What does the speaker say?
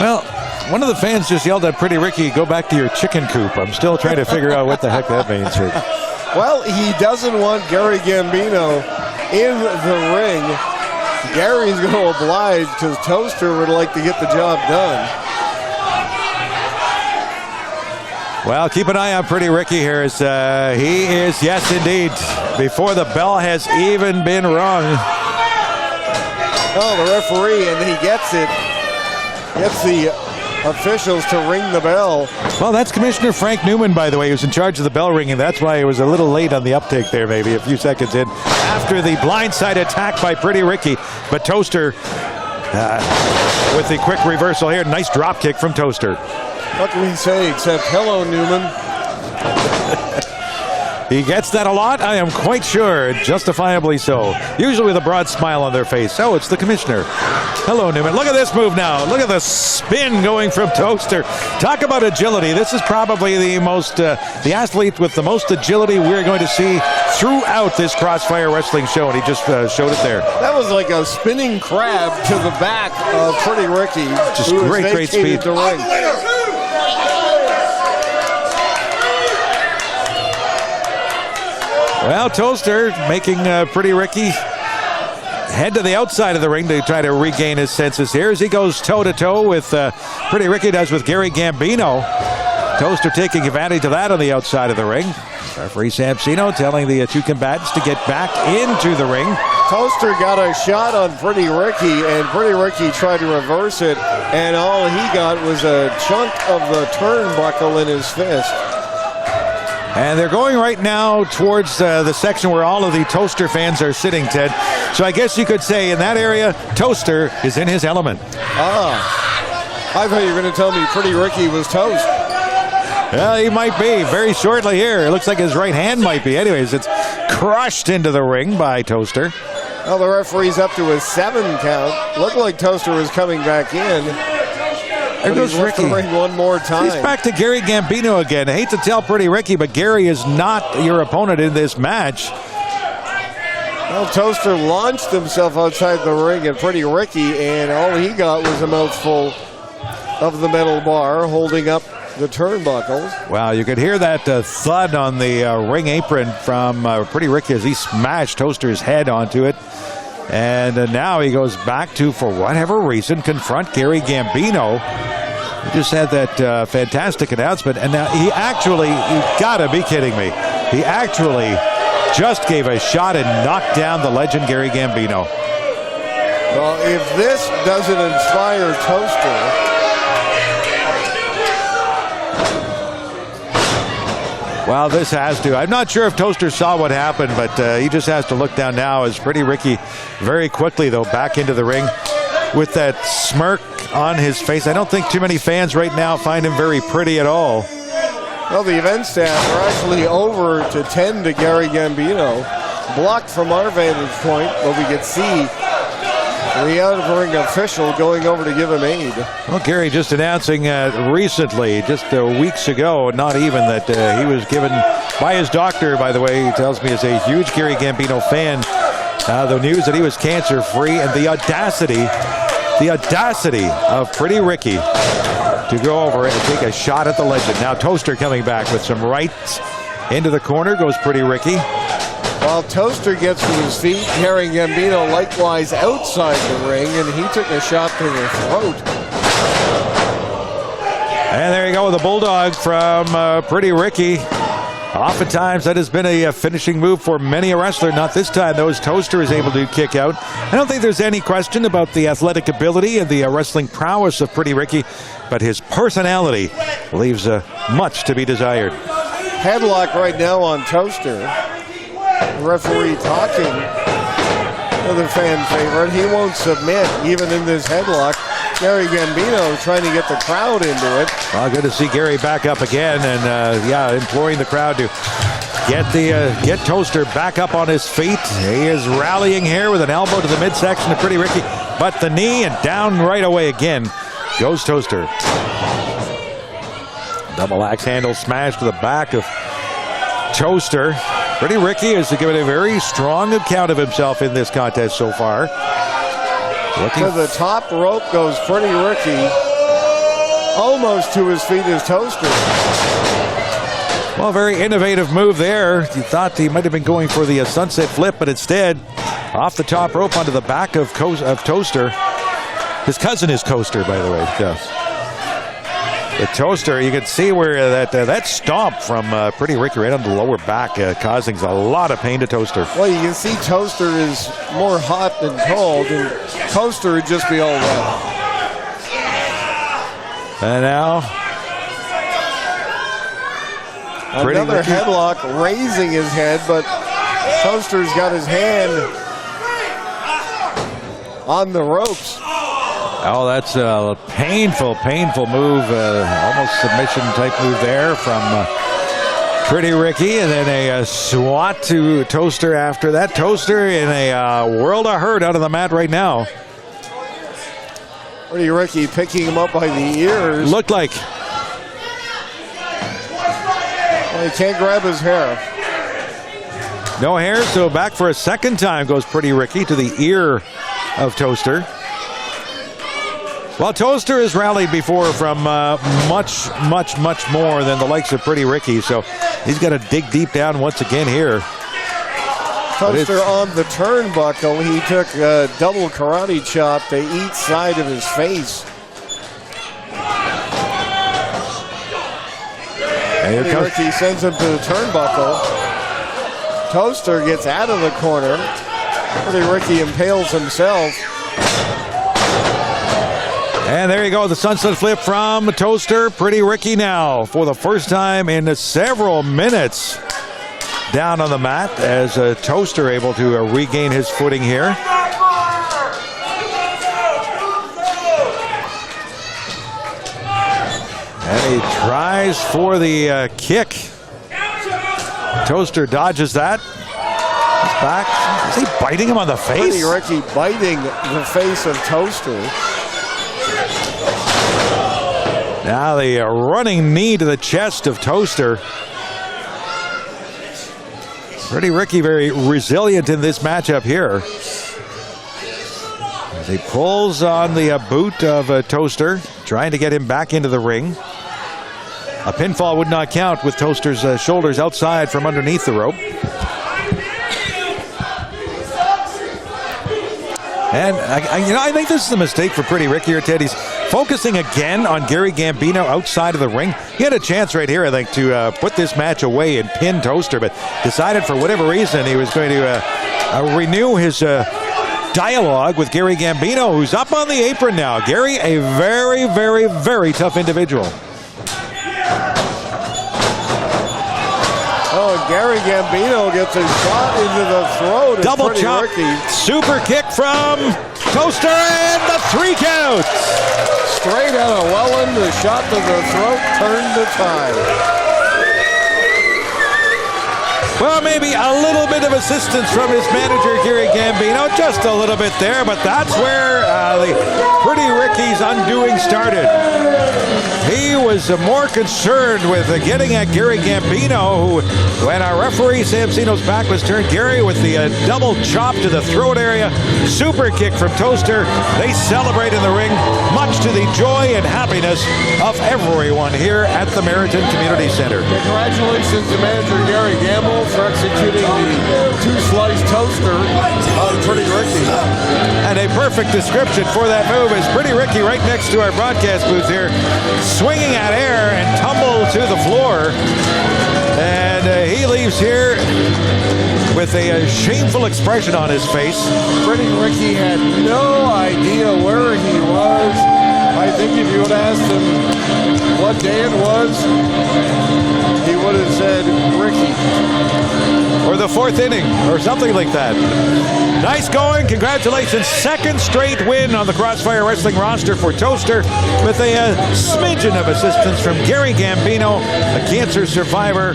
Well, one of the fans just yelled at Pretty Ricky, "Go back to your chicken coop." I'm still trying to figure out what the heck that means here. Well, he doesn't want Gary Gambino in the ring. Gary's going to oblige because Toaster would like to get the job done. Well, keep an eye on Pretty Ricky here as he is, yes indeed, before the bell has even been rung. Oh, the referee, and he gets it. Gets the officials to ring the bell. Well, that's Commissioner Frank Newman, by the way, who's in charge of the bell ringing. That's why it was a little late on the uptake there, maybe a few seconds in, after the blindside attack by Pretty Ricky. But Toaster with the quick reversal here. Nice drop kick from Toaster. What can we say except hello, Newman? He gets that a lot, I am quite sure, justifiably so. Usually with a broad smile on their face. Oh, it's the commissioner. Hello, Newman. Look at this move now. Look at the spin going from Toaster. Talk about agility. This is probably the athlete with the most agility we're going to see throughout this Crossfire Wrestling show, and he just showed it there. That was like a spinning crab to the back of Pretty Ricky. Just great speed. The ring. Well, Toaster making Pretty Ricky head to the outside of the ring to try to regain his senses here as he goes toe-to-toe with Pretty Ricky does with Gary Gambino. Toaster taking advantage of that on the outside of the ring. Referee Sampsino telling the two combatants to get back into the ring. Toaster got a shot on Pretty Ricky, and Pretty Ricky tried to reverse it, and all he got was a chunk of the turnbuckle in his fist. And they're going right now towards the section where all of the Toaster fans are sitting, Ted. So I guess you could say in that area, Toaster is in his element. I thought you were going to tell me Pretty Ricky was toast. Well, he might be very shortly here. It looks like his right hand might be. Anyways, it's crushed into the ring by Toaster. Well, the referee's up to a 7 count. Looked like Toaster was coming back in. There goes Ricky. The ring one more time. He's back to Gary Gambino again. I hate to tell Pretty Ricky, but Gary is not your opponent in this match. Well, Toaster launched himself outside the ring at Pretty Ricky, and all he got was a mouthful of the metal bar holding up the turnbuckles. Wow, you could hear that thud on the ring apron from Pretty Ricky as he smashed Toaster's head onto it. And now he goes back to, for whatever reason, confront Gary Gambino. He just had that fantastic announcement. And now he actually, you gotta be kidding me. He actually just gave a shot and knocked down the legend Gary Gambino. Well, if this doesn't inspire Toaster. Well, this has to. I'm not sure if Toaster saw what happened, but he just has to look down now as Pretty Ricky very quickly, though, back into the ring with that smirk on his face. I don't think too many fans right now find him very pretty at all. Well, the event staff are actually over to tend to Gary Gambino. Blocked from our vantage point, but we could see the out-of-ring official going over to give him aid. Well, Gary just announcing recently, just weeks ago, not even, that he was given by his doctor, by the way, he tells me is a huge Gary Gambino fan, the news that he was cancer-free, and the audacity of Pretty Ricky to go over and take a shot at the legend. Now Toaster coming back with some rights into the corner goes Pretty Ricky. While Toaster gets to his feet, Gary Gambino likewise outside the ring, and he took a shot to the throat. And there you go with a bulldog from Pretty Ricky. Oftentimes that has been a finishing move for many a wrestler. Not this time, though, as Toaster is able to kick out. I don't think there's any question about the athletic ability and the wrestling prowess of Pretty Ricky, but his personality leaves much to be desired. Headlock right now on Toaster. The referee talking to the fan favorite. He won't submit even in this headlock. Gary Gambino trying to get the crowd into it. Well, good to see Gary back up again, and imploring the crowd to get Toaster back up on his feet. He is rallying here with an elbow to the midsection of Pretty Ricky, but the knee, and down right away again goes Toaster. Double axe handle smash to the back of Toaster. Pretty Ricky has given a very strong account of himself in this contest so far. To the top rope goes Pretty Ricky. almost to his feet as Toster. Well, very innovative move there. You thought he might have been going for the sunset flip, but instead, off the top rope onto the back of Toster. His cousin is Coaster, by the way. Yes. The Toster, you can see where that stomp from Pretty Ricky right on the lower back causing a lot of pain to Toster. Well, you can see Toster is more hot than cold, and Coaster would just be all wet. And now, another headlock, raising his head, but Toaster's got his hand on the ropes. Oh, that's a painful move, almost submission type move there from Pretty Ricky, and then a swat to Toster after that. Toster in a world of hurt out of the mat right now. Pretty Ricky picking him up by the ears. Looked like. Well, he can't grab his hair. No hair, so back for a second time goes Pretty Ricky to the ear of Toster. Well, Toster has rallied before from much more than the likes of Pretty Ricky, so he's got to dig deep down once again here. Toster on the turnbuckle, he took a double karate chop to each side of his face. And here comes Ricky, sends him to the turnbuckle. Toster gets out of the corner. Pretty Ricky impales himself. And there you go, the sunset flip from Toster. Pretty Ricky now for the first time in several minutes down on the mat as Toster able to regain his footing here. And he tries for the kick. Toster dodges that. He's back. Is he biting him on the face? Pretty Ricky biting the face of Toster. Now the running knee to the chest of Toster. Pretty Ricky very resilient in this matchup here. As he pulls on the boot of Toster, trying to get him back into the ring. A pinfall would not count with Toster's shoulders outside from underneath the rope. And I think this is a mistake for Pretty Ricky here, Ted. He's focusing again on Gary Gambino outside of the ring. He had a chance right here, I think, to put this match away and pin Toster, but decided for whatever reason he was going to renew his dialogue with Gary Gambino, who's up on the apron now. Gary, a very tough individual. Oh, Gary Gambino gets a shot into the throat. Double chop, super kick from Toster, and the 3 count. Straight out of Welland, the shot to the throat turned the tide. Well, maybe a little bit of assistance from his manager, Gary Gambino, just a little bit there, but that's where the Pretty Ricky's undoing started. He was more concerned with getting at Gary Gambino, who, when our referee Samsino's back was turned, Gary with the double chop to the throat area, super kick from Toster. They celebrate in the ring, much to the joy and happiness of everyone here at the Meriton Community Center. Congratulations to manager Gary Gamble for executing the 2-slice toaster on Pretty Ricky. And a perfect description for that move is Pretty Ricky right next to our broadcast booth here, swinging at air and tumble to the floor. And he leaves here with a shameful expression on his face. Pretty Ricky had no idea where he was. I think if you would have asked him what day it was, he would have said Ricky. Or the 4th inning, or something like that. Nice going. Congratulations. 2nd straight win on the Crossfire Wrestling roster for Toster, with a smidgen of assistance from Gary Gambino, a cancer survivor.